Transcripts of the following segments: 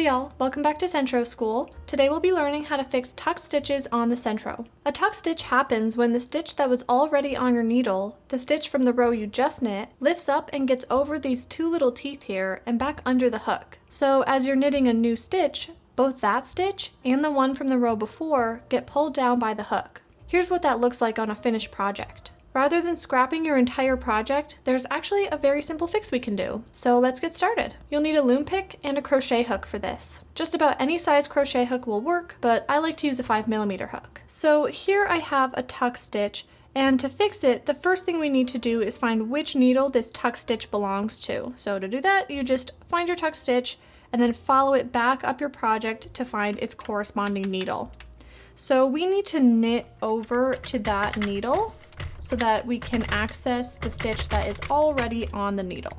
Hey y'all, welcome back to Sentro School. Today we'll be learning how to fix tuck stitches on the Sentro. A tuck stitch happens when the stitch that was already on your needle, the stitch from the row you just knit, lifts up and gets over these two little teeth here and back under the hook. So as you're knitting a new stitch, both that stitch and the one from the row before get pulled down by the hook. Here's what that looks like on a finished project. Rather than scrapping your entire project, there's actually a very simple fix we can do. So let's get started. You'll need a loom pick and a crochet hook for this. Just about any size crochet hook will work, but I like to use a 5mm hook. So here I have a tuck stitch, and to fix it, the first thing we need to do is find which needle this tuck stitch belongs to. So to do that, you just find your tuck stitch and then follow it back up your project to find its corresponding needle. So we need to knit over to that needle so that we can access the stitch that is already on the needle.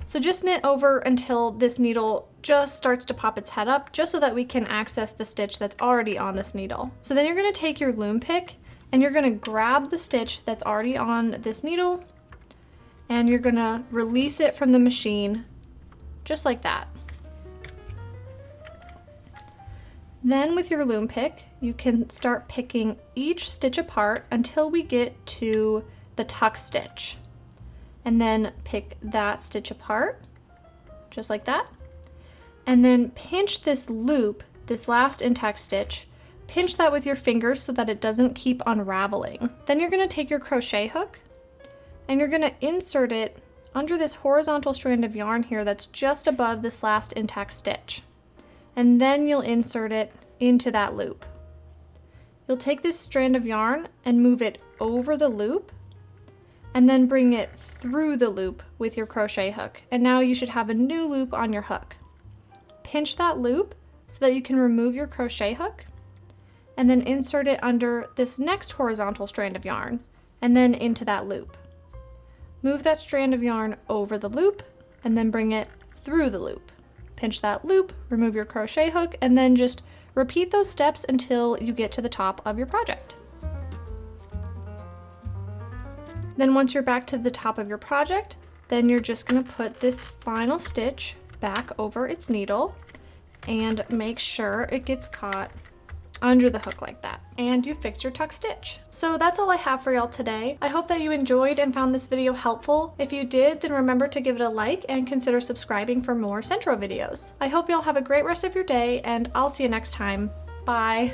So just knit over until this needle just starts to pop its head up, just so that we can access the stitch that's already on this needle. So then you're going to take your loom pick and you're going to grab the stitch that's already on this needle and you're going to release it from the machine just like that. Then with your loom pick, you can start picking each stitch apart until we get to the tuck stitch. And then pick that stitch apart, just like that. And then pinch this loop, this last intact stitch, pinch that with your fingers so that it doesn't keep unraveling. Then you're gonna take your crochet hook and you're gonna insert it under this horizontal strand of yarn here that's just above this last intact stitch. And then you'll insert it into that loop. You'll take this strand of yarn and move it over the loop and then bring it through the loop with your crochet hook. And now you should have a new loop on your hook. Pinch that loop so that you can remove your crochet hook and then insert it under this next horizontal strand of yarn and then into that loop. Move that strand of yarn over the loop and then bring it through the loop. Pinch that loop, remove your crochet hook, and then just repeat those steps until you get to the top of your project. Then once you're back to the top of your project, then you're just going to put this final stitch back over its needle and make sure it gets caught under the hook like that, and you fix your tuck stitch. So that's all I have for y'all today. I hope that you enjoyed and found this video helpful. If you did, then remember to give it a like and consider subscribing for more Sentro videos. I hope y'all have a great rest of your day, and I'll see you next time. Bye.